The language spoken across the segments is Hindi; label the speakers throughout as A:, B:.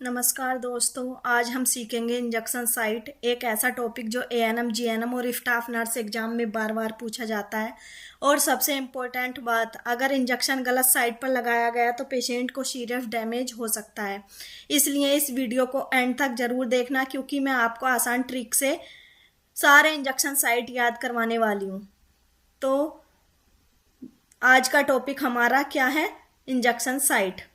A: नमस्कार दोस्तों, आज हम सीखेंगे इंजेक्शन साइट, एक ऐसा टॉपिक जो एएनएम, जीएनएम और स्टाफ नर्स एग्जाम में बार बार पूछा जाता है। और सबसे इम्पोर्टेंट बात, अगर इंजेक्शन गलत साइट पर लगाया गया तो पेशेंट को सीरियस डैमेज हो सकता है। इसलिए इस वीडियो को एंड तक जरूर देखना, क्योंकि मैं आपको आसान ट्रिक से सारे इंजेक्शन साइट याद करवाने वाली हूँ। तो आज का टॉपिक हमारा क्या है? Injection site.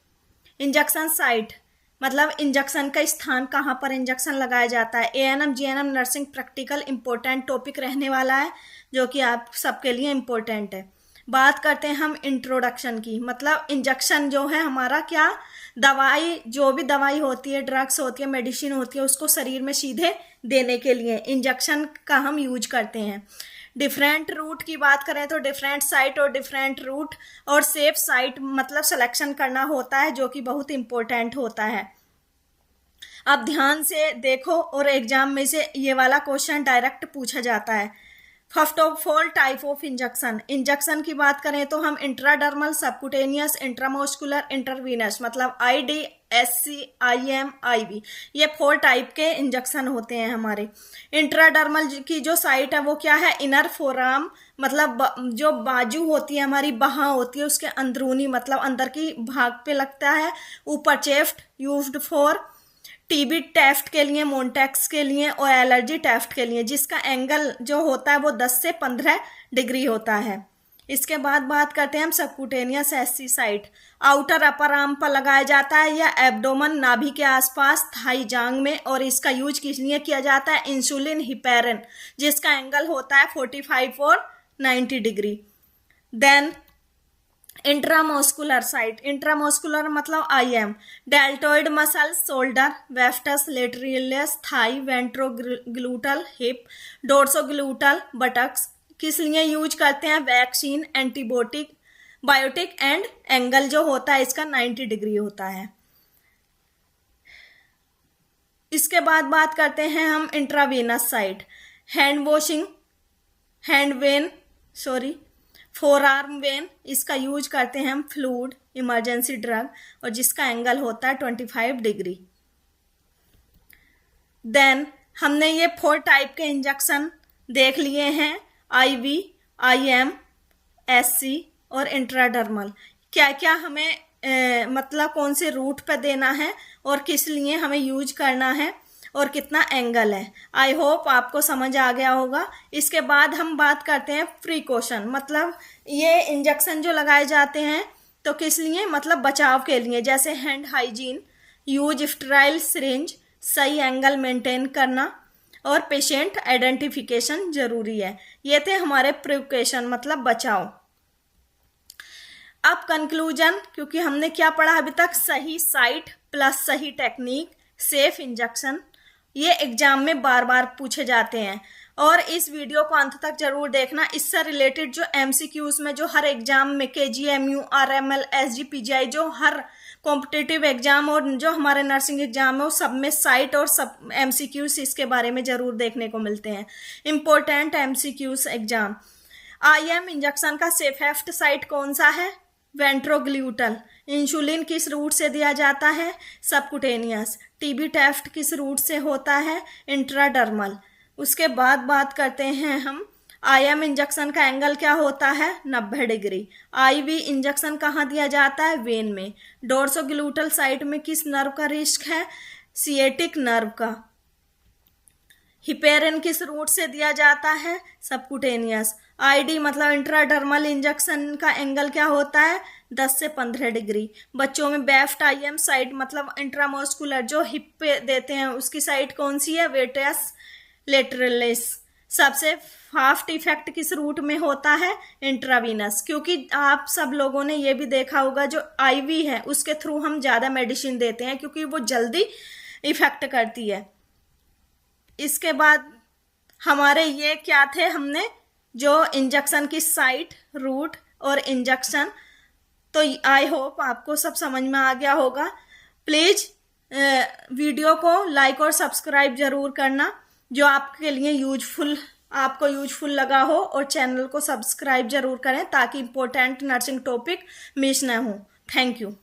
A: इंजेक्शन साइट मतलब इंजेक्शन का स्थान, कहाँ पर इंजेक्शन लगाया जाता है। ANM GNM nursing practical important topic रहने वाला है, जो कि आप सबके लिए इम्पोर्टेंट है। बात करते हैं हम इंट्रोडक्शन की। मतलब इंजेक्शन जो है हमारा क्या, दवाई, जो भी दवाई होती है, ड्रग्स होती है, मेडिसिन होती है, उसको शरीर में सीधे देने के लिए इंजेक्शन का हम यूज करते हैं। डिफरेंट रूट की बात करें तो डिफरेंट साइट और डिफरेंट रूट और सेफ साइट मतलब सिलेक्शन करना होता है, जो कि बहुत इंपॉर्टेंट होता है। अब ध्यान से देखो और एग्जाम में से ये वाला क्वेश्चन डायरेक्ट पूछा जाता है। First of all, type of injection की बात करें तो हम इंट्राडर्मल, सबकुटेनियस, इंट्रामस्कुलर, इंटरवीनस मतलब आईडी, एससी, आईएम, आईवी, ये 4 टाइप के इंजेक्शन होते हैं हमारे। इंट्राडर्मल की जो साइट है वो क्या है? इनर फोराम मतलब जो बाजू होती है हमारी, बाह होती है, उसके अंदरूनी मतलब अंदर की भाग पे लगता है। ऊपर chest, used for TB test के लिए, मोन्टेक्स के लिए और एलर्जी टेस्ट के लिए, जिसका एंगल जो होता है वो 10 से 15 डिग्री होता है। इसके बाद बात करते हैं हम subcutaneous SC site. Outer upper arm पर लगाया जाता है या एब्डोमन, नाभि के आसपास, थाई जांग में। और इसका यूज किस लिए किया जाता है? इंसुलिन हिपेरिन, जिसका एंगल होता है 45 और 90 degree. Then intramuscular site. Intramuscular मतलब IM, deltoid muscle, shoulder, vastus, lateralis, thigh, ventrogluteal, hip, dorsogluteal, buttocks. किस लिए यूज करते हैं? Vaccine, antibiotic, biotic. And angle जो होता है इसका 90 डिग्री होता है। इसके बाद बात करते हैं हम intravenous site. Hand washing, hand when, four arm when, इसका यूज करते हैं हम फ्लूइड, इमरजेंसी ड्रग, और जिसका एंगल होता है 25 डिग्री। देन हमने ये 4 टाइप के इंजेक्शन देख लिए हैं, आईवी, आईएम, एससी और इंट्राडर्मल। क्या क्या हमें मतलब कौन से रूट पे देना है और किस लिए हमें यूज करना है और कितना एंगल है। आई होप आपको समझ आ गया होगा। इसके बाद हम बात करते हैं प्रिकॉशन, मतलब ये इंजेक्शन जो लगाए जाते हैं तो किस लिए, मतलब बचाव के लिए, जैसे hand hygiene, use sterile syringe, सही एंगल मेंटेन करना और पेशेंट आइडेंटिफिकेशन जरूरी है। ये थे हमारे प्रिकॉशन मतलब बचाव। अब कंक्लूजन, क्योंकि हमने क्या पढ़ा अभी तक? सही साइट प्लस सही टेक्निक, सेफ इंजेक्शन, ये एग्जाम में बार बार पूछे जाते हैं। और इस वीडियो को अंत तक जरूर देखना। इससे रिलेटेड जो एमसीक्यूज में जो हर एग्जाम में केजीएमयू, आरएमएल, एसजीपीजीआई, जो हर कॉम्पिटिटिव एग्जाम और जो हमारे नर्सिंग एग्जाम है, वो सब में साइट और सब एमसीक्यूज इसके बारे में जरूर देखने को मिलते हैं। Important MCQs exam. IM injection का सेफेस्ट साइट कौन सा है? वेंट्रोग्लूटल। इंसुलिन किस रूट से दिया जाता है? सबकुटेनियस। टीबी टेस्ट किस रूट से होता है? इंट्राडर्मल। उसके बाद बात करते हैं हम आईएम इंजेक्शन का एंगल क्या होता है? 90 डिग्री। आईवी इंजेक्शन कहाँ दिया जाता है? वेन में। डोर्सोग्लूटल साइट में किस नर्व का रिस्क है? सिएटिक नर्व का। हिपेरिन किस रूट से दिया जाता है? सबकुटेनियस। आईडी मतलब इंट्राडर्मल इंजेक्शन का एंगल क्या होता है? 10 से 15 डिग्री। बच्चों में बेफ्ट आईएम साइट मतलब इंट्रामस्कुलर जो हिप पे देते हैं, उसकी साइट कौन सी है? वेट्रस लेटरलिस। सबसे फास्ट इफेक्ट किस रूट में होता है? इंट्रावीनस। क्योंकि आप सब लोगों ने ये भी देखा होगा, जो आईवी है उसके थ्रू हम ज्यादा मेडिसिन देते हैं, क्योंकि वो जल्दी इफेक्ट करती है। इसके बाद हमारे ये क्या थे, हमने जो इंजेक्शन की साइट, रूट और इंजेक्शन, तो आई होप आपको सब समझ में आ गया होगा। प्लीज वीडियो को लाइक और सब्सक्राइब जरूर करना, जो आपके लिए आपको यूजफुल लगा हो, और चैनल को सब्सक्राइब जरूर करें ताकि इंपॉर्टेंट नर्सिंग टॉपिक मिस ना हो। Thank you.